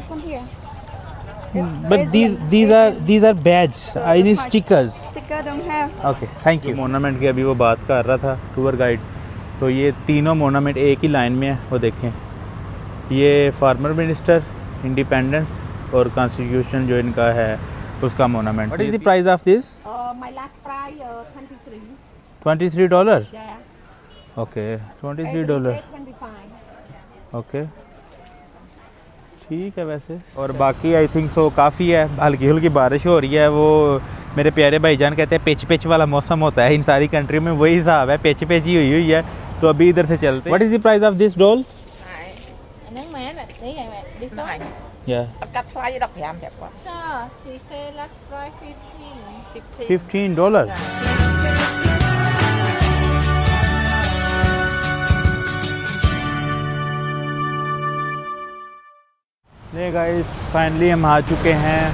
This one here. But these are badges. I need stickers. Sticker don't have. Okay thank you. Monument की अभी वो बात कर रहा था टूर गाइड, तो ये तीनों मोनामेंट एक ही लाइन में है। वो देखें, ये फार्मर मिनिस्टर, इंडिपेंडेंस और कॉन्स्टिट्यूशन जो इनका है उसका monument. What is the price of this? My last price 23. $23? Yeah. Okay $23। 25. Okay ठीक है वैसे। और बाकी आई थिंक सो काफ़ी है, हल्की हल्की बारिश हो रही है। वो मेरे प्यारे भाईजान कहते हैं पिच वाला मौसम होता है इन सारी कंट्री में, वही हिसाब है, पिच ही हुई है। तो अभी इधर से चलते। What is the price of this doll? Yeah. She said last price 15. $15? नहीं गाइस, फाइनली हम आ चुके हैं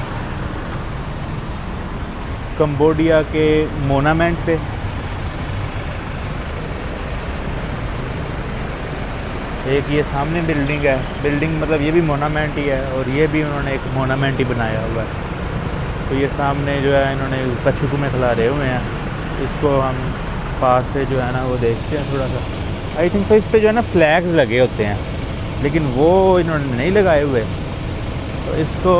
कंबोडिया के मोनामेंट पे। एक ये सामने बिल्डिंग है, बिल्डिंग मतलब ये भी मोनामेंट ही है, और ये भी उन्होंने एक मोनामेंट ही बनाया हुआ है। तो ये सामने जो है इन्होंने कछुक में खिलारे हुए हैं, इसको हम पास से जो है ना वो देखते हैं थोड़ा सा। आई थिंक सो इस पे जो है ना फ्लैग्स लगे होते हैं, लेकिन वो इन्होंने नहीं लगाए हुए। तो इसको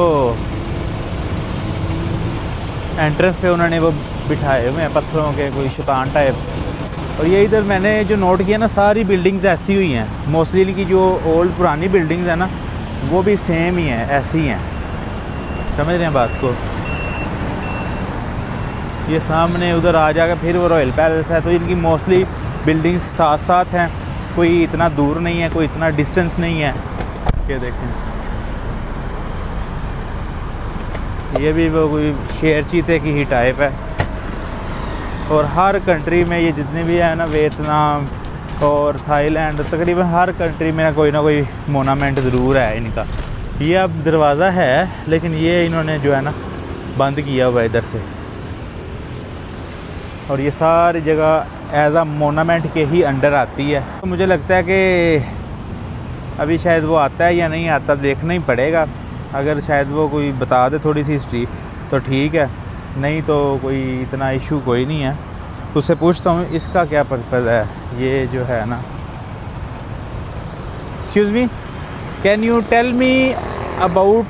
एंट्रेंस पे उन्होंने वो बिठाए हुए हैं पत्थरों के, कोई शैतान टाइप। और ये इधर मैंने जो नोट किया ना, सारी बिल्डिंग्स ऐसी हुई हैं, मोस्टली इनकी जो ओल्ड पुरानी बिल्डिंग्स हैं ना वो भी सेम ही हैं, ऐसी ही हैं। समझ रहे हैं बात को? ये सामने उधर आ जाकर फिर वो रॉयल पैलेस है। तो इनकी मोस्टली बिल्डिंग्स साथ साथ हैं, कोई इतना दूर नहीं है, कोई इतना डिस्टेंस नहीं है। ये देखें, ये भी वो कोई शेर चीते की ही टाइप है। और हर कंट्री में ये जितने भी है ना, वियतनाम और थाईलैंड, तकरीबन हर कंट्री में ना कोई मोनामेंट ज़रूर है इनका। ये अब दरवाज़ा है, लेकिन ये इन्होंने जो है ना बंद किया हुआ है इधर से। और ये सारी जगह एज आ मोनामेंट के ही अंडर आती है। तो मुझे लगता है कि अभी शायद वो आता है या नहीं आता, देखना ही पड़ेगा। अगर शायद वो कोई बता दे थोड़ी सी हिस्ट्री तो ठीक है, नहीं तो कोई इतना इशू कोई नहीं है। उससे पूछता हूँ इसका क्या पर्पज़ है, ये जो है ना। Excuse me, can you tell me about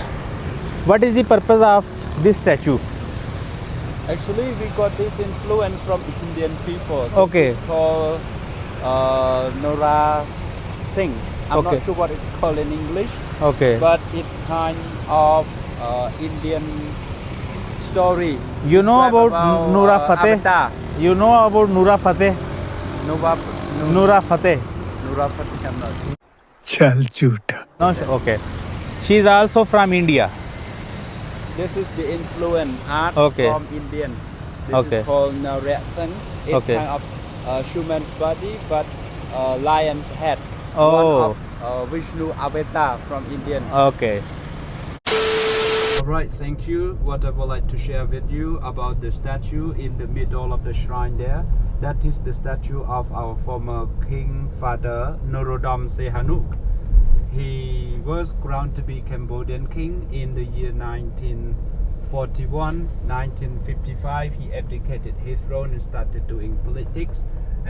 what is the purpose of this statue? Actually, we got this influence from Indian people. Okay. It's called Nora Singh. I'm Okay. not sure what it's called in English, okay but it's kind of Indian story. You know Describe about Nura Fateh? Avatar. You know about Nura Fateh? Nura Nura Fateh? Fateh. I'm not sure. चल झूठा। No, okay. She is also from India. This is the influence art Okay. from Indian. This Okay. is called Narathan. It's Okay. kind of human's body, but lion's head. Oh. One of Vishnu avatar from Indian. Okay. Alright, thank you. What I would like to share with you about the statue in the middle of the shrine there. That is the statue of our former king father Norodom Sihanouk. He was crowned to be Cambodian king in the year 1941. 1955 he abdicated his throne and started doing politics,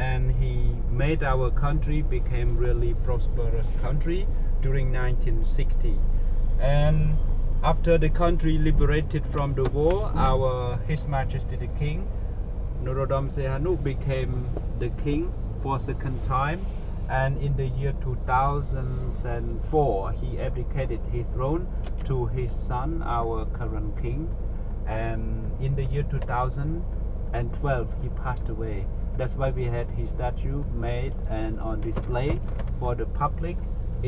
and he made our country became really prosperous country during 1960. And after the country liberated from the war, His Majesty the King Norodom Sihanouk became the king for a second time. And in the year 2004 he abdicated his throne to his son, our current king. And in the year 2012 he passed away. That's why we had his statue made and on display for the public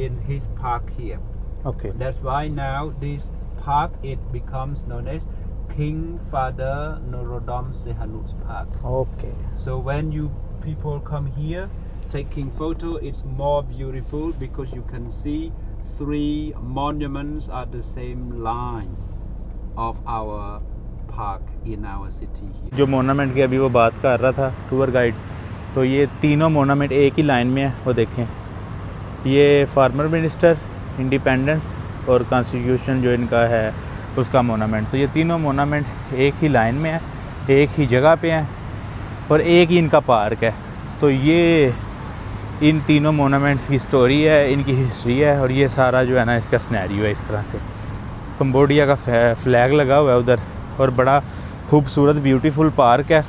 in his park here. Okay. That's why now this park it becomes known as King Father Norodom Sihanouk's Park. Okay. So when you people come here taking photo, it's more beautiful because you can see 3 monuments at the same line of our park in our city here. जो मोनामेंट की अभी वो बात कर रहा था tour guide, तो ये तीनों मोनामेंट एक ही लाइन में है। वो देखें, ये फार्मर मिनिस्टर, इंडिपेंडेंस और कॉन्स्टिट्यूशन जो इनका है उसका मोनामेंट। तो ये तीनों मोनामेंट एक ही लाइन में है, एक ही जगह पे हैं और एक ही इनका पार्क है। तो ये इन तीनों मोनामेंट्स की स्टोरी है, इनकी हिस्ट्री है और ये सारा जो है ना इसका सिनेरियो है इस तरह से। कंबोडिया का फ्लैग लगा हुआ है उधर और बड़ा खूबसूरत ब्यूटीफुल पार्क है।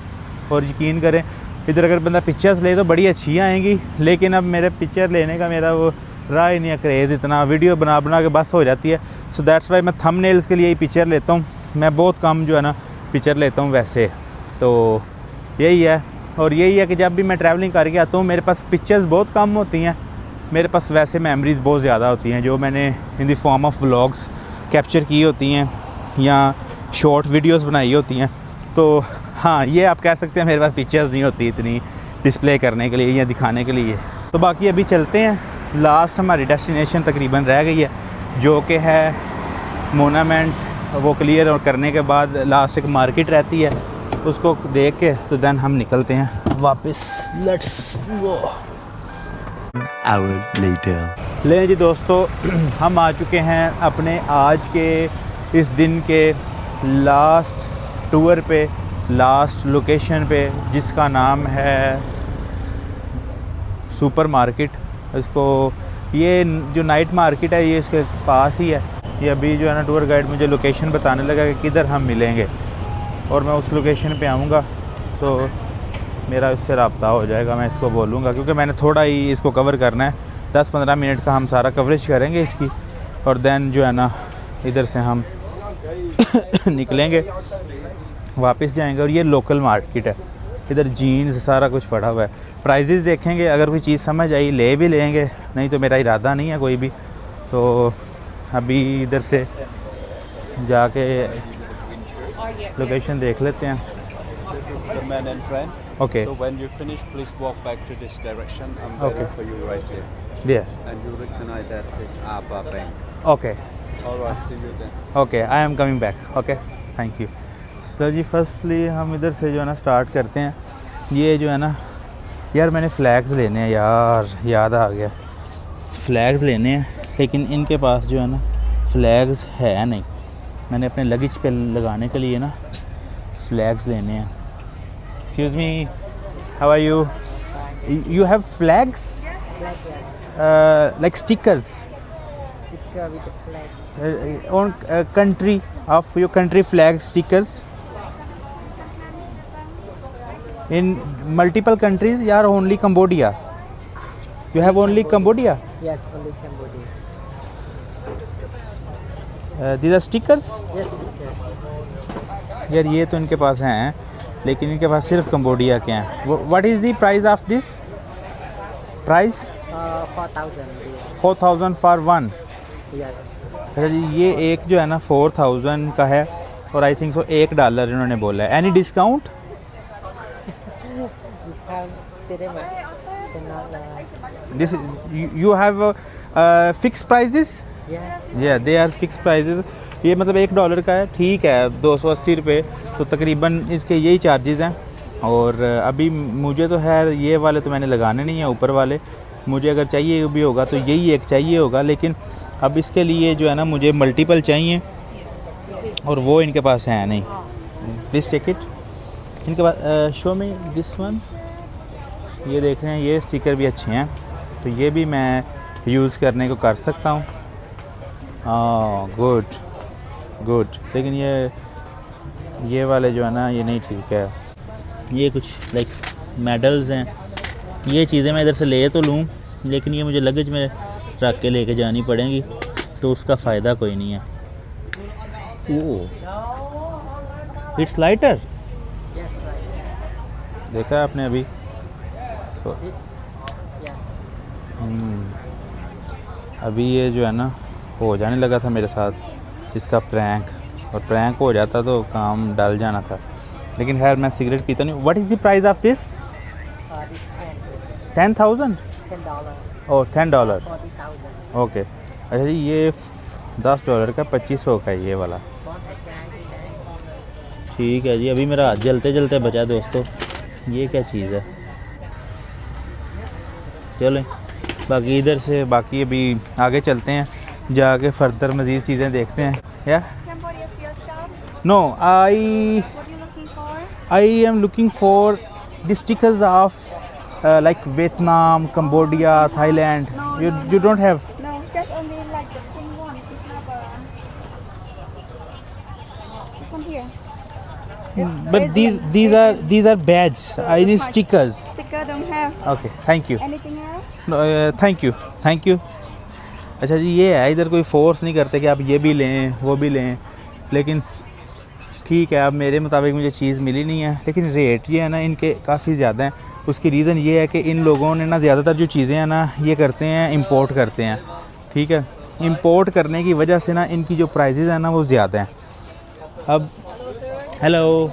और यकीन करें इधर अगर बंदा पिक्चर्स ले तो बड़ी अच्छी आएंगी, लेकिन अब मेरे पिक्चर लेने का मेरा वो रहा ही नहीं है क्रेज़, इतना वीडियो बना बना के बस हो जाती है। सो दैट्स वाई मैं थंबनेल्स के लिए ही पिक्चर लेता हूँ। मैं बहुत कम जो है ना पिक्चर लेता हूँ वैसे तो यही है। और यही है कि जब भी मैं ट्रैवलिंग करके आता हूँ मेरे पास पिक्चर्स बहुत कम होती हैं, मेरे पास वैसे मेमोरीज़ बहुत ज़्यादा होती हैं जो मैंने in the form of vlogs capture की होती हैं या शॉर्ट वीडियोस बनाई होती हैं। तो हाँ, ये आप कह सकते हैं मेरे पास पिक्चर्स नहीं होती इतनी डिस्प्ले करने के लिए या दिखाने के लिए। तो बाकी अभी चलते हैं, लास्ट हमारी डेस्टिनेशन तकरीबन रह गई है जो कि है मोनामेंट। वो क्लियर और करने के बाद लास्ट एक मार्केट रहती है, उसको देख के तो देन हम निकलते हैं वापस। Let's go. Hour later. ले जी दोस्तों, हम आ चुके हैं अपने आज के इस दिन के लास्ट टूर पे, लास्ट लोकेशन पे, जिसका नाम है सुपर मार्केट। इसको ये जो नाइट मार्केट है ये इसके पास ही है। ये अभी जो है ना टूर गाइड मुझे लोकेशन बताने लगा कि किधर हम मिलेंगे और मैं उस लोकेशन पे आऊँगा तो मेरा इससे रब्ता हो जाएगा। मैं इसको बोलूँगा क्योंकि मैंने थोड़ा ही इसको कवर करना है, 10-15 मिनट का हम सारा कवरेज करेंगे इसकी और देन जो है ना इधर से हम निकलेंगे वापस जाएंगे। और ये लोकल मार्केट है, इधर जीन्स सारा कुछ पड़ा हुआ है। प्राइजेस देखेंगे, अगर कोई चीज़ समझ आई ले भी लेंगे, नहीं तो मेरा इरादा नहीं है कोई भी। तो अभी इधर से जाके लोकेशन देख लेते हैं। The man and train. Okay So when you finish, please walk back to this direction. I'm Okay. waiting for you right here. Yes And you recognize that is Aba Bank. Okay All right, see you then. Okay, I am coming back. Okay, thank you sir ji. Firstly हम इधर से जो है ना start करते हैं। ये जो है ना यार मैंने फ़्लैग्स लेने हैं यार, याद आ गया, फ़्लैग्स लेने हैं, लेकिन इनके पास जो है ना फ़्लैग्स है नहीं। मैंने अपने लगेज पे लगाने के लिए ना फ़्लैग्स लेने हैं। Excuse me, how are you? You have flags like stickers Sticker with the flags. on country of your country flag stickers in multiple countries or only Cambodia? You have only Cambodia? Yes, only Cambodia. These are stickers? Yes, sticker. यार ये तो इनके पास हैं लेकिन इनके पास सिर्फ Cambodia के हैं। What is the price of this? Price? 4,000. 4,000 for one. Yes. अच्छा जी, ये एक जो है ना 4,000 का है और आई थिंक सो $1 इन्होंने बोला है। Any discount? Discount today, but cannot. This you have fixed prices? Yes. Yeah, they are fixed prices. ये मतलब $1 का है, ठीक है, 280 रुपये, तो तकरीबन इसके यही चार्जेस हैं। और अभी मुझे तो है ये वाले तो मैंने लगाने नहीं है, ऊपर वाले मुझे अगर चाहिए भी होगा तो यही एक चाहिए होगा, लेकिन अब इसके लिए जो है ना मुझे मल्टीपल चाहिए और वो इनके पास है नहीं। Please take it. इनके पास शो में दिस वन, ये देख रहे हैं, ये स्टिकर भी अच्छे हैं तो ये भी मैं यूज़ करने को कर सकता हूँ। गुड गुड, लेकिन ये वाले जो है ना ये नहीं ठीक है। ये कुछ लाइक मेडल्स हैं, ये चीज़ें मैं इधर से ले तो लूँ लेकिन ये मुझे लगेज में रख के लेके जानी पड़ेंगी तो उसका फ़ायदा कोई नहीं है। ओह, इट्स लाइटर। Yes, right. देखा है आपने अभी तो This. Yes. अभी ये जो है ना हो जाने लगा था मेरे साथ इसका प्रैंक, और प्रैंक हो जाता तो काम डल जाना था, लेकिन खैर मैं सिगरेट पीता नहीं। What is the price of this? This 10,000? $10. Oh, $10। 40,000. Okay, अच्छा जी, ये $10 का 2500 का है ये वाला। ठीक है जी, अभी मेरा हाथ जलते जलते बचा दोस्तों। ये क्या चीज़ है? चलें बाकी इधर से बाकी अभी आगे चलते हैं। जाके फर्दर मज़ीद चीज़ें देखते हैं। या Cambodia seal stuff. No I What are you looking for? I am looking for the stickers of like Vietnam, Cambodia, Thailand. You don't have? No, just only like the pink one. It's not this one here. But these are badges. I need stickers. Sticker don't have. Okay, thank you. Anything else? No, thank you. अच्छा जी, ये है, इधर कोई force नहीं करते कि आप ये भी लें वो भी लें, लेकिन ठीक है, अब मेरे मुताबिक मुझे चीज़ मिली नहीं है, लेकिन रेट ये है ना इनके काफ़ी ज़्यादा हैं। उसकी रीज़न ये है कि इन लोगों ने ना ज़्यादातर जो चीज़ें हैं ना ये करते हैं, इंपोर्ट करते हैं। ठीक है, इंपोर्ट करने की वजह से ना इनकी जो प्राइसेस हैं ना वो ज़्यादा हैं। अब hello,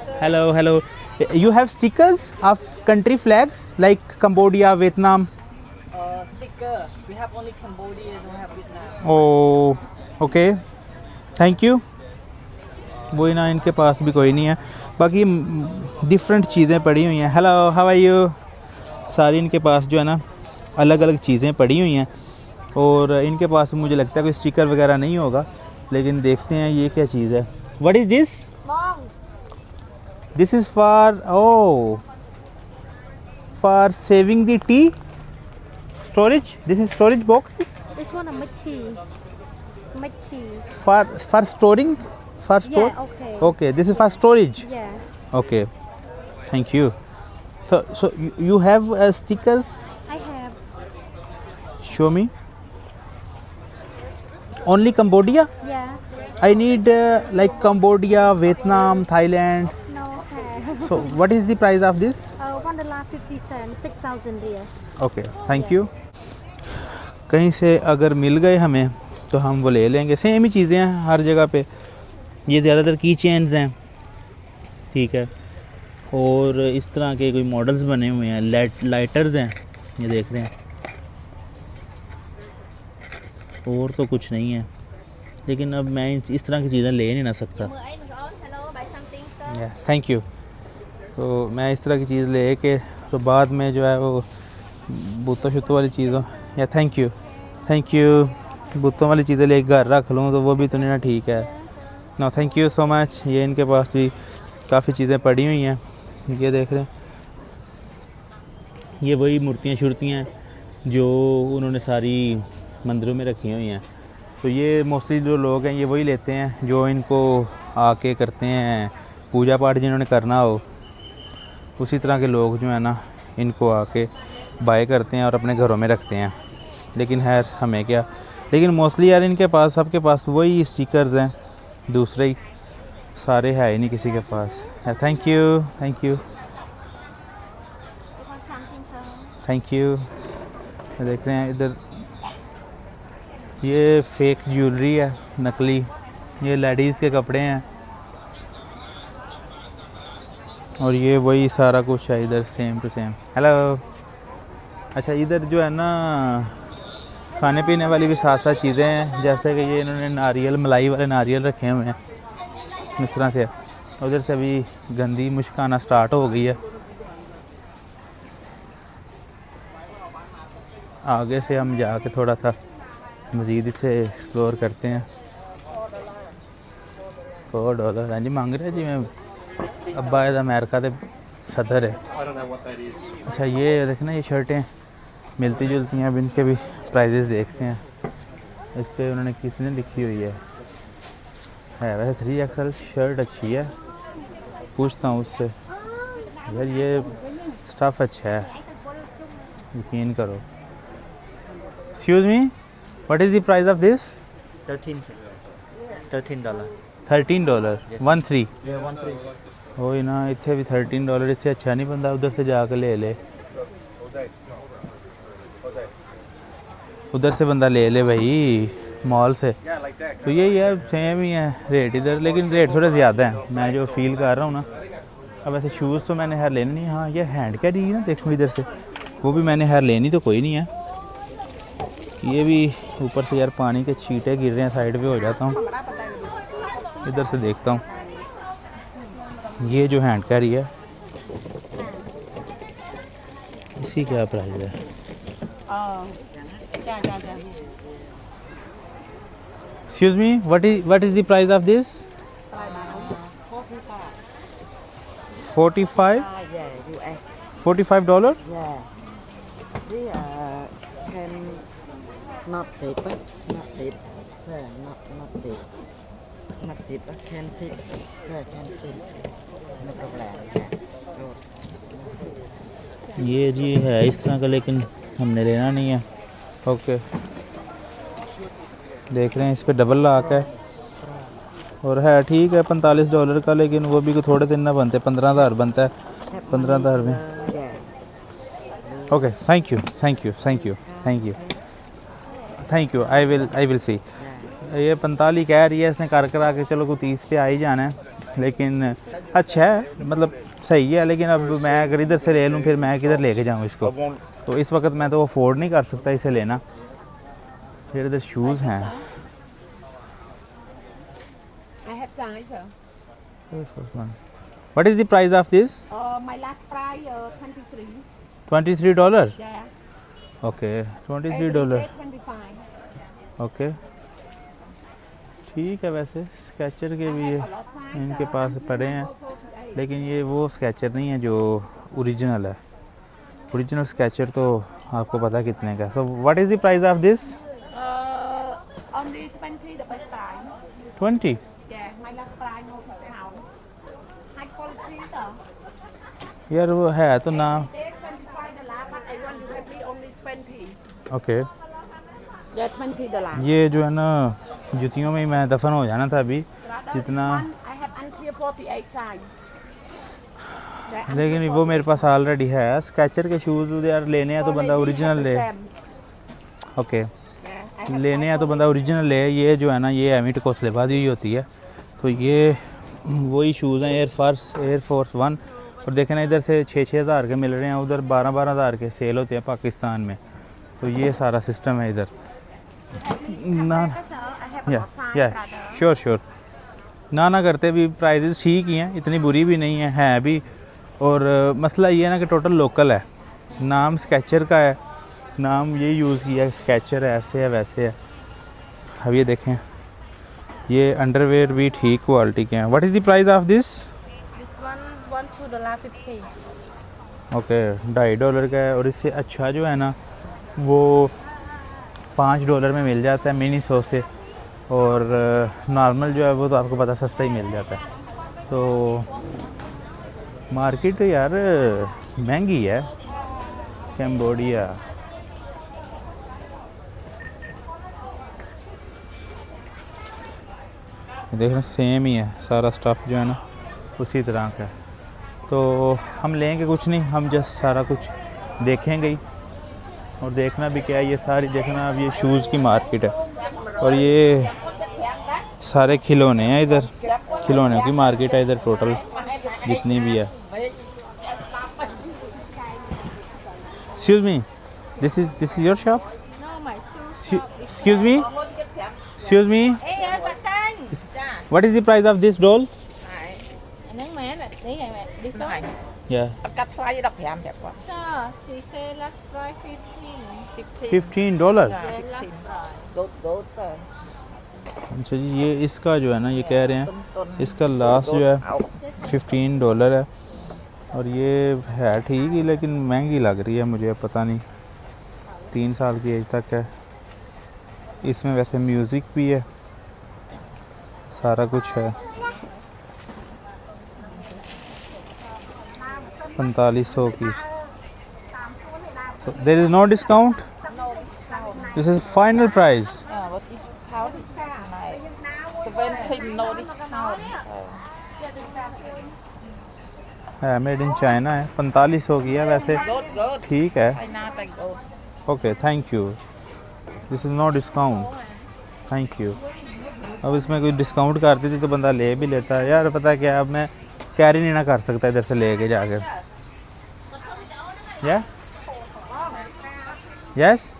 you have stickers of country flags like Cambodia, Vietnam? Sticker. We have only Cambodia, don't have Vietnam. Oh, okay, thank you. वही ना, इनके पास भी कोई नहीं है। बाकी डिफरेंट चीज़ें पड़ी हुई हैं। Hello, how are you? सारी इनके पास जो है ना अलग अलग चीज़ें पड़ी हुई हैं, और इनके पास मुझे लगता है कोई स्टिकर वगैरह नहीं होगा, लेकिन देखते हैं ये क्या चीज़ है। What is this? This is for saving the tea storage. This is storage boxes This one a machi. for storing, for store. Yeah, okay. Okay, this is for storage. Yeah. Okay, thank you. So you have stickers? I have. Show me. Only Cambodia? Yeah. I need like Cambodia, Vietnam, Thailand. No have. So what is the price of this? $1.50, 6,000 there. Okay, thank you. कहीं से अगर मिल गए हमें तो हम वो ले लेंगे। सेम ही चीज़ें हैं हर जगह पे। ये ज़्यादातर की चेन्स हैं, ठीक है, और इस तरह के कोई मॉडल्स बने हुए हैं। लाइटर्स हैं, ये देख रहे हैं, और तो कुछ नहीं है। लेकिन अब मैं इस तरह की चीज़ें ले नहीं ना सकता। Thank you. तो मैं इस तरह की चीज़ ले के तो बाद में जो है वो बूतों शुतों वाली चीज़ों, या थैंक यू बूतों वाली चीज़ें ले घर रख लूँ तो वो भी तो नहीं ना ठीक है। No, thank you so much. ये इनके पास भी काफ़ी चीज़ें पड़ी हुई हैं, ये देख रहे हैं। ये वही मूर्तियाँ शुर्तियाँ जो उन्होंने सारी मंदिरों में रखी हुई हैं। तो ये मोस्टली जो लोग हैं ये वही लेते हैं जो इनको आके करते हैं पूजा पाठ, जिन्होंने करना हो उसी तरह के लोग जो है ना इनको आके बाय करते हैं और अपने घरों में रखते हैं। लेकिन खैर हमें क्या, लेकिन मोस्टली यार इनके पास, सबके पास वही स्टिकर्स हैं, दूसरे ही सारे है ही नहीं किसी के पास। Thank you. देख रहे हैं इधर ये फेक ज्वेलरी है, नकली। ये लेडीज़ के कपड़े हैं, और ये वही सारा कुछ है इधर, सेम टू सेम। हेलो। अच्छा, इधर जो है ना खाने पीने वाली भी साथ साथ चीज़ें हैं, जैसे कि ये इन्होंने नारियल, मलाई वाले नारियल रखे हुए हैं इस तरह से। उधर से अभी गंदी मुश्क आना स्टार्ट हो गई है। आगे से हम जाके थोड़ा सा मज़ीद इसे एक्सप्लोर करते हैं। $4 हाँ जी मांग रहे जी। मैं अब्बा अमेरिका के सदर है। अच्छा, ये देखना, ये शर्टें मिलती जुलती हैं। अब इनके भी प्राइजेस देखते हैं। इस पर उन्होंने कितने लिखी हुई है वैसे 3XL शर्ट अच्छी है। पूछता हूँ उससे, यार ये स्टफ़ अच्छा है, यकीन करो। Excuse me, what is the price of this? $13. $13 Yes. 13 Yeah, 13. वही ना, इतने भी $13। इससे अच्छा नहीं बंदा उधर से जाकर ले उधर से बंदा ले भाई, मॉल से। तो यही है, सेम ही है रेट इधर, लेकिन रेट थोड़े ज़्यादा हैं मैं जो फील कर रहा हूँ ना। अब ऐसे शूज़ तो मैंने खैर लेने नहीं। हाँ, ये हैंड कैरी ना, देखो इधर से, वो भी मैंने खैर लेनी तो कोई नहीं है। ये भी ऊपर से यार पानी के छींटे गिर रहे हैं, साइड पे हो जाता हूँ। इधर से देखता हूँ, ये जो हैंड कैरी है इसी क्या प्राइस है? Excuse me, what is the price of this? 45 Yeah, US. $45? Yeah. This can not sip, not sip, sir, not sip, not sip, can sip, sir, can sip, no problem. Yeah. Good. ये जी है इस तरह का, लेकिन हमने लेना नहीं है। ओके, देख रहे हैं इस पे डबल लॉक है और है ठीक है $45 का, लेकिन वो भी थोड़े दिन ना बनते, 15,000 बनता है 15,000 में। Yeah. Okay, thank you thank you thank you thank you thank you, I will see. ये 45 कह रही है, इसने कर करा के चलो को 30 पे आ ही जाना है, लेकिन अच्छा है, मतलब सही है। लेकिन अब मैं अगर इधर से ले लूँ फिर मैं किधर लेके जाऊँ इसको, तो इस वक्त मैं तो अफोर्ड नहीं कर सकता इसे लेना। फिर इधर शूज़ हैं। I have size, sir. What is the price of this? My last price, 23. $23? Yeah. Okay, $23। 25. Okay, ठीक है। वैसे स्केचर के भी इनके पास पड़े हैं, लेकिन ये वो स्केचर नहीं है जो ओरिजिनल है। ओरिजिनल स्केचर तो आपको पता कितने का है। So what is the price of this? Only 20 the best price. 20? Yeah, my last price no discount. High quality, sir. यार वो है तो ना। $25, but I want you to pay only 20. Okay, Yeah, $20. ये जो है ना जुतियों में ही मैं दफन हो जाना था अभी जितना, I have unclear 48 size. Yeah, लेकिन वो मेरे पास ऑलरेडी है। स्केचर के शूज़ यार लेने हैं तो बंदा ओरिजिनल ले। ओके, लेने हैं तो बंदा ओरिजिनल ले। ये जो है ना ये एमिट को सिलवादी हुई होती है, तो ये वही शूज़ हैं एयर फोर्स 1। और देखें ना इधर से 6-6 हज़ार के मिल रहे हैं, उधर 12-12 हज़ार के सेल होते हैं पाकिस्तान में। तो ये सारा सिस्टम है इधर ना। या श्योर ना करते भी प्राइजेस ठीक ही हैं, इतनी बुरी भी नहीं है भी। और मसला ये है ना कि टोटल लोकल है, नाम स्केचर का है, नाम ये यूज़ किया है स्केचर है, ऐसे है वैसे है। अब ये देखें, ये अंडरवेयर भी ठीक क्वालिटी के हैं। What is the price of this? This one $2.50. Okay, $2.5 का है। और इससे अच्छा जो है ना वो $5 में मिल जाता है मिनी सो से, और नॉर्मल जो है वो तो आपको पता सस्ता ही मिल जाता है। तो मार्केट यार महंगी है कैम्बोडिया। देख रहे सेम ही है सारा स्टफ़ जो है ना उसी तरह का है। तो हम लेंगे कुछ नहीं, हम जस्ट सारा कुछ देखेंगे ही। और देखना भी क्या है, ये सारी देखना अब ये शूज़ की मार्केट है और ये सारे खिलौने हैं इधर, खिलौने की मार्केट है इधर टोटल जितनी भी है। Excuse me, this is your shop? No, my shoes. Excuse me? What is the price of this doll? Nắng mẹ này, đi này mẹ, đi xuống. Yeah, កាត់ថ្លៃ15តែគាត់ Sir, she say last price 15. $15। Yeah, last price. good sir अच्छा जी, ये इसका जो है ना ये कह रहे हैं इसका लास्ट जो है $15 है। और ये है ठीक ही, लेकिन महंगी लग रही है मुझे, पता नहीं 3 साल की एज तक है। इसमें वैसे म्यूज़िक भी है, सारा कुछ है। 4500 की। So there is no discount? This is final price. what is count tonight 17 no discount है मेड इन चाइना है, 4500 की है वैसे, good ठीक है। I not like good okay, thank you. This is no discount, thank you. अब इसमें कोई डिस्काउंट कर देती तो बंदा ले भी लेता है यार। पता क्या, अब मैं कैरी नहीं ना कर सकता इधर से लेके जाकर। या yes,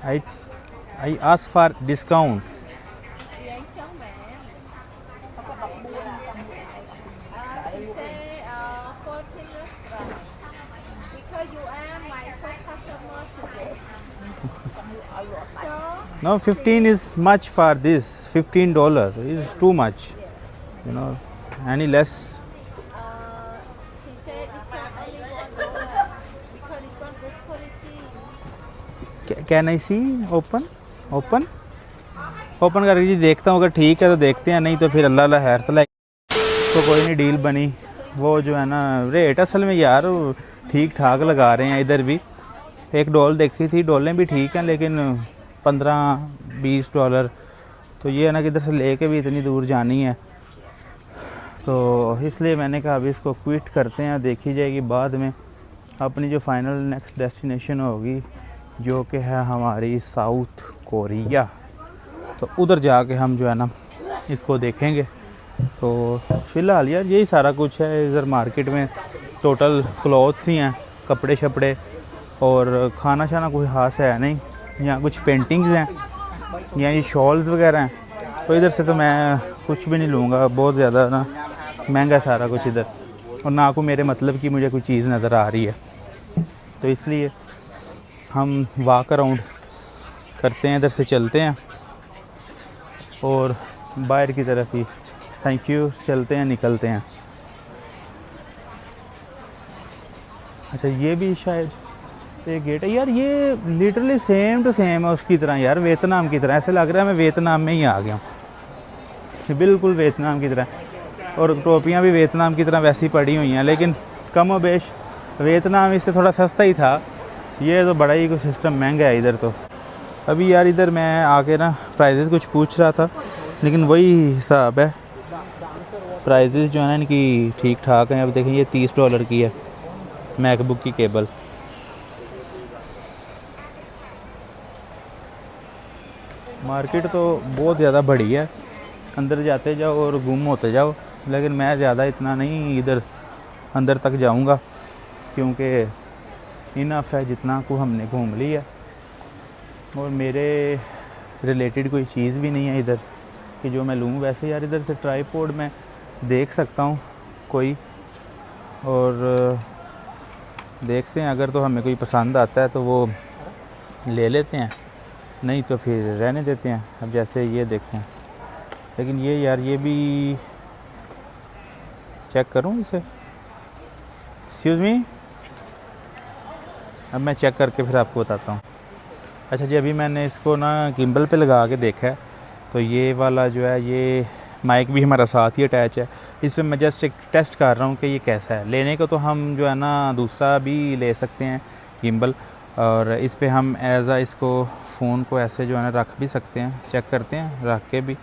I ask for discount. She say 14 last price. Because you are my first customer today. No, 15 is much for this. $15 is too much. You know, any less? She said it's not only $1 because it's one good quality. Can I see? Open? Open? Open करके जी देखता हूँ, अगर ठीक है तो देखते हैं, नहीं तो फिर अल्लाह अल्लाह खैर से तो कोई नहीं डील बनी। वो जो है ना रेट असल में यार ठीक ठाक लगा रहे हैं। इधर भी एक डॉल देखी थी, डॉलें भी ठीक हैं लेकिन $15-20। तो ये है ना कि इधर से लेके भी इतनी दूर जानी है, तो इसलिए मैंने कहा अभी इसको क्विट करते हैं, देखी जाएगी बाद में अपनी जो फाइनल नेक्स्ट डेस्टिनेशन होगी जो कि है हमारी साउथ कोरिया। तो उधर जाके हम जो है ना इसको देखेंगे। तो फ़िलहाल यार यही सारा कुछ है इधर मार्केट में। टोटल क्लॉथ्स ही हैं, कपड़े शपड़े, और खाना शाना कोई ख़ास है नहीं। यहाँ कुछ पेंटिंग्स हैं, यहाँ ये शॉल्स वगैरह हैं। तो इधर से तो मैं कुछ भी नहीं लूँगा, बहुत ज़्यादा ना महंगा सारा कुछ इधर, और ना को मेरे मतलब की मुझे कोई चीज़ नज़र आ रही है। तो इसलिए हम वॉक अराउंड करते हैं, इधर से चलते हैं और बाहर की तरफ ही थैंक यू चलते हैं, निकलते हैं। अच्छा ये भी शायद एक गेट है यार, ये लिटरली सेम टू सेम है उसकी तरह यार, वियतनाम की तरह। ऐसे लग रहा है मैं वियतनाम में ही आ गया हूँ, बिल्कुल वियतनाम की तरह। और टोपियाँ भी वियतनाम की तरह वैसी पड़ी हुई हैं, लेकिन कम बेश वियतनाम इससे थोड़ा सस्ता ही था। ये तो बड़ा ही कुछ सिस्टम महंगा है इधर। तो अभी यार इधर मैं आके ना प्राइजेज़ कुछ पूछ रहा था, लेकिन वही हिसाब है, प्राइजेज़ जो है ना इनकी ठीक ठाक हैं। अब देखें ये $30 की है मैकबुक की केबल। मार्केट तो बहुत ज़्यादा बड़ी है, अंदर जाते जाओ और गुम होते जाओ, लेकिन मैं ज़्यादा इतना नहीं इधर अंदर तक जाऊंगा, क्योंकि इनफ है जितना को हमने घूम लिया। और मेरे रिलेटेड कोई चीज़ भी नहीं है इधर कि जो मैं लूँ। वैसे यार इधर से ट्राईपॉड में देख सकता हूँ कोई, और देखते हैं अगर तो हमें कोई पसंद आता है तो वो ले लेते हैं, नहीं तो फिर रहने देते हैं। अब जैसे ये देखें, लेकिन ये यार ये भी चेक करूँ इसे, एक्सक्यूज़ मी, अब मैं चेक करके फिर आपको बताता हूँ। अच्छा जी, अभी मैंने इसको ना गिम्बल पे लगा के देखा है, तो ये वाला जो है ये माइक भी हमारा साथ ही अटैच है। इस पर मैं जस्ट एक टेस्ट कर रहा हूँ कि ये कैसा है। लेने को तो हम जो है ना दूसरा भी ले सकते हैं गिम्बल, और इस पे हम एज आ इसको फ़ोन को ऐसे जो है ना रख भी सकते हैं। चेक करते हैं रख के भी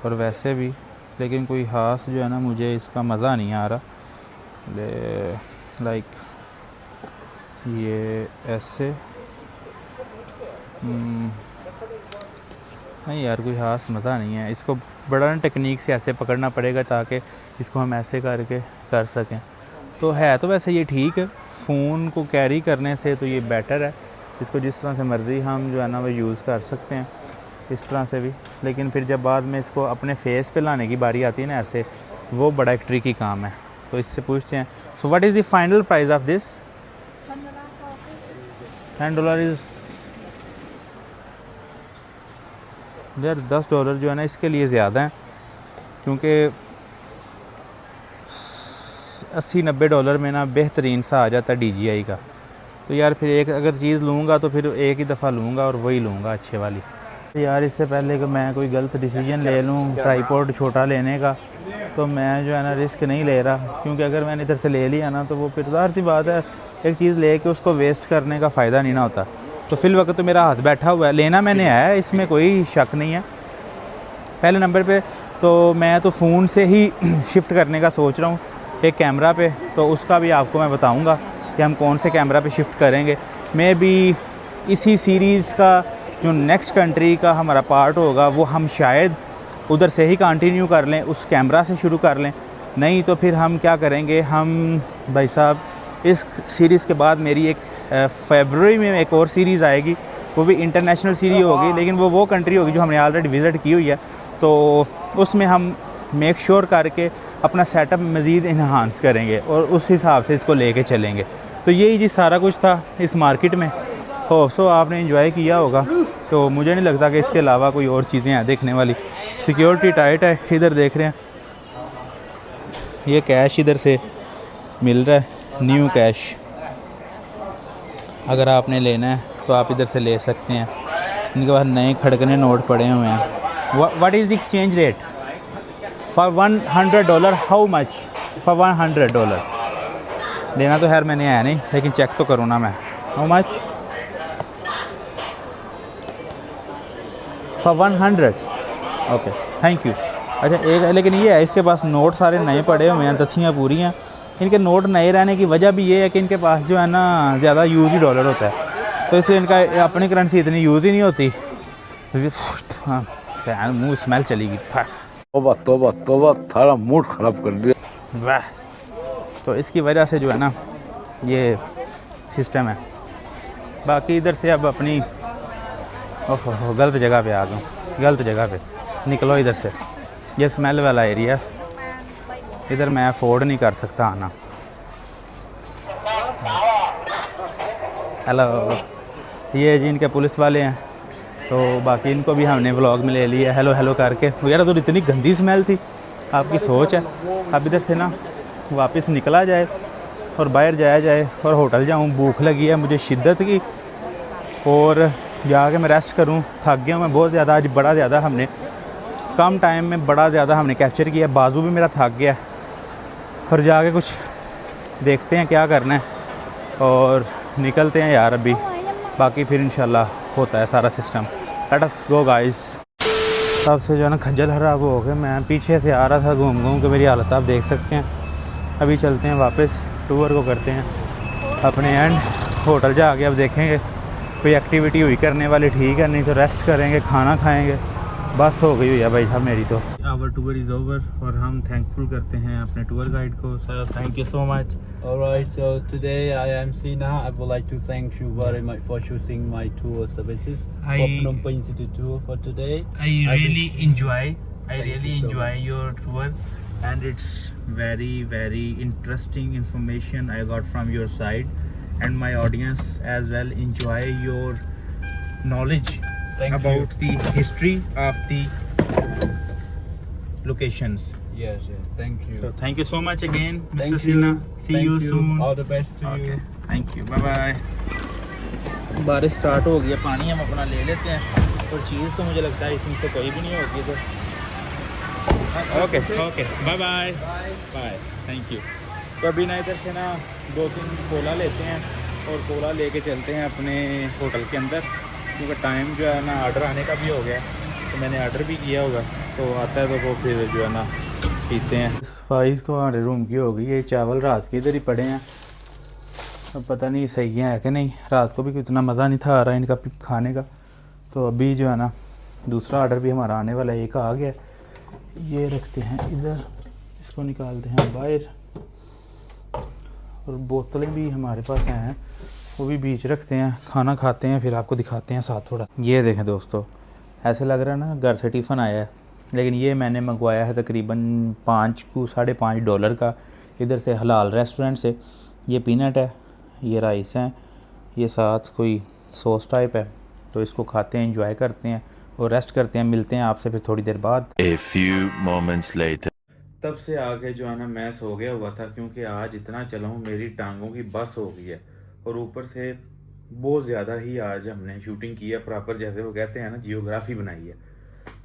और वैसे भी, लेकिन कोई ख़ास जो है ना मुझे इसका मज़ा नहीं आ रहा। लाइक ये ऐसे नहीं यार, कोई ख़ास मज़ा नहीं है। इसको बड़ा टेक्निक से ऐसे पकड़ना पड़ेगा ताकि इसको हम ऐसे करके कर सकें। तो है तो वैसे ये ठीक है, फ़ोन को कैरी करने से तो ये बेटर है। इसको जिस तरह से मर्ज़ी हम जो है ना वो यूज़ कर सकते हैं, इस तरह से भी। लेकिन फिर जब बाद में इसको अपने फेस पे लाने की बारी आती है ना ऐसे, वो बड़ा एक ट्रिकी काम है। तो इससे पूछते हैं, so what is the final price of this? $10 is यार $10 जो है ना इसके लिए ज़्यादा है, क्योंकि $80-90 में ना बेहतरीन सा आ जाता है DJI का। तो यार फिर एक अगर चीज़ लूँगा तो फिर एक ही दफ़ा लूँगा और वही लूँगा अच्छे वाली। यार इससे पहले कि मैं कोई गलत डिसीजन ले लूँ ट्राईपॉड छोटा लेने का, तो मैं जो है ना रिस्क नहीं ले रहा, क्योंकि अगर मैंने इधर से ले लिया ना तो वो फिर ज़ाहिर सी बात है एक चीज़ ले के उसको वेस्ट करने का फ़ायदा नहीं ना होता। तो फिल वक्त तो मेरा हाथ बैठा हुआ है, लेना मैंने है, इसमें कोई शक नहीं है। पहले नंबर पे तो मैं तो फ़ोन से ही शिफ्ट करने का सोच रहा हूँ एक कैमरा पे, तो उसका भी आपको मैं बताऊँगा कि हम कौन से कैमरा पे शिफ्ट करेंगे। मैं भी इसी सीरीज़ का जो नेक्स्ट कंट्री का हमारा पार्ट होगा वो हम शायद उधर से ही कंटिन्यू कर लें, उस कैमरा से शुरू कर लें। नहीं तो फिर हम क्या करेंगे, हम भाई साहब इस सीरीज़ के बाद मेरी एक फरवरी में एक और सीरीज़ आएगी, वो भी इंटरनेशनल सीरीज़ होगी, लेकिन वो कंट्री होगी जो हमने ऑलरेडी विज़िट की हुई है। तो उसमें हम मेक श्योर करके अपना सेटअप मज़ीद इन्हांस करेंगे और उस हिसाब से इसको लेके चलेंगे। तो यही जी सारा कुछ था इस मार्केट में। हो सो आपने एंजॉय किया होगा। तो मुझे नहीं लगता कि इसके अलावा कोई और चीज़ें हैं देखने वाली। सिक्योरिटी टाइट है। इधर देख रहे हैं, ये कैश इधर से मिल रहा है, न्यू कैश। अगर आपने लेना है तो आप इधर से ले सकते हैं। इनके पास नए खड़कने नोट पड़े हुए हैं। What is the exchange rate for $100? How much for $100? लेना तो खैर मैंने है नहीं, लेकिन चेक तो करूँ ना मैं। How much for 100? Okay, thank you. अच्छा एक है, लेकिन ये है इसके पास नोट सारे नए पड़े हुए हैं, दथियाँ पूरी हैं। इनके नोट नए रहने की वजह भी ये है कि इनके पास जो है ना ज़्यादा यूज़ ही डॉलर होता है, तो इसलिए इनका अपनी करेंसी इतनी यूज़ ही नहीं होती। हाँ, मुँह स्मेल चलेगी। तोबा तोबा तोबा, थारा मूड ख़राब कर दिया। वाह, तो इसकी वजह से जो है ना ये सिस्टम है। बाकी इधर से अब अपनी ओहो गलत जगह पे आ गया, गलत जगह पे निकलो इधर से। ये स्मेल वाला एरिया, इधर मैं अफोर्ड नहीं कर सकता आना। हेलो, ये जी इनके पुलिस वाले हैं, तो बाकी इनको भी हमने व्लॉग में ले लिया हेलो हेलो करके। यार तो इतनी गंदी स्मेल थी, आपकी सोच है। अब इधर से ना वापस निकला जाए और बाहर जाया जाए और होटल जाऊँ। भूख लगी है मुझे शिद्दत की, और जाके मैं रेस्ट करूँ। थक गया हूँ मैं बहुत ज़्यादा, आज बड़ा ज़्यादा हमने कम टाइम में बड़ा ज़्यादा हमने कैप्चर किया। बाजू भी मेरा थक गया, और जाके कुछ देखते हैं क्या करना है और निकलते हैं यार अभी। बाकी फिर इंशाल्लाह होता है सारा system. Let us go guys. तब से जो है ना खज्जल खराब हो गए। मैं पीछे से आ रहा था घूम घूम के, मेरी हालत आप देख सकते हैं। अभी चलते हैं वापस, टूर को करते हैं अपने एंड। होटल जाके अब देखेंगे कोई एक्टिविटी हुई करने वाली ठीक है, नहीं तो रेस्ट करेंगे, खाना खाएंगे। बस हो गई हुई है भाई साहब मेरी तो। आवर टूर इज़ ओवर, और हम थैंकफुल करते हैं अपने टूर गाइड को। Sir thank you so much. Alright, so today I am Sina. I would like to thank you very much for choosing my tour services for Phnom Penh City tour for today. I really enjoy you so your tour, and it's very interesting information I got from your side, and my audience as well enjoy your knowledge about the history of the locations. Yes, thank you. So thank you so much again, Mr. Thank Sina. you. See Thank you soon. All the best to Okay, you. thank you. Bye bye. बारिश start हो गई है, पानी हम अपना ले लेते हैं, और चीज़ तो मुझे लगता है इसमें से कोई भी नहीं होगी। तो okay bye bye bye, thank you. तो अभी ना इधर से ना 2-3 कोला लेते हैं, और कोला लेके चलते हैं अपने होटल के अंदर, क्योंकि टाइम जो है ना ऑर्डर आने का भी हो गया, तो मैंने ऑर्डर भी किया होगा, तो आता है तो वो फिर जो है ना पीते हैं। सफाई तो हमारे रूम की हो गई। ये चावल रात के इधर ही पड़े हैं, अब पता नहीं सही है कि नहीं। रात को भी इतना मज़ा नहीं था आ रहा इनका खाने का, तो अभी जो है ना दूसरा ऑर्डर भी हमारा आने वाला है, एक आ गया। ये रखते हैं इधर, इसको निकालते हैं बाहर, और बोतलें भी हमारे पास हैं, वो भी बीच रखते हैं। खाना खाते हैं फिर आपको दिखाते हैं साथ थोड़ा। ये देखें दोस्तों, ऐसे लग रहा है ना घर से टिफ़िन आया है, लेकिन ये मैंने मंगवाया है तकरीबन $5 का, इधर से हलाल रेस्टोरेंट से। ये पीनट है, ये राइस हैं, ये साथ कोई सॉस टाइप है, तो इसको खाते हैं, एंजॉय करते हैं और रेस्ट करते हैं। मिलते हैं आपसे फिर थोड़ी देर बाद। A few moments later. तब से आगे जो है ना मैं सो गया हुआ था, क्योंकि आज इतना चला हूँ मेरी टांगों की बस हो गई है, और ऊपर से बहुत ज़्यादा ही आज हमने शूटिंग की है प्रॉपर, जैसे वो कहते हैं ना जियोग्राफी बनाई है।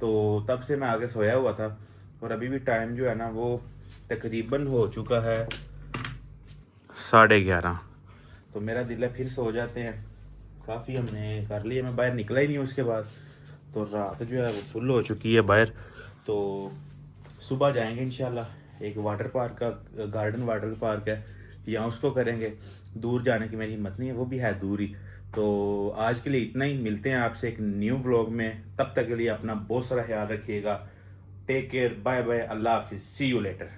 तो तब से मैं आगे सोया हुआ था, और अभी भी टाइम जो है ना वो तकरीबन हो चुका है 11:30। तो मेरा दिल है फिर सो जाते हैं, काफ़ी हमने कर लिया। मैं बाहर निकला ही नहीं उसके बाद, तो रात जो है वो फुल हो चुकी है बाहर। तो सुबह जाएंगे इंशाल्लाह, एक वाटर पार्क का गार्डन वाटर पार्क है, या उसको करेंगे। दूर जाने की मेरी हिम्मत नहीं है, वो भी है दूर ही। तो आज के लिए इतना ही, मिलते हैं आपसे एक न्यू व्लॉग में। तब तक के लिए अपना बहुत सारा ख्याल रखिएगा। टेक केयर, बाय बाय, अल्लाह हाफिज़, सी यू लेटर।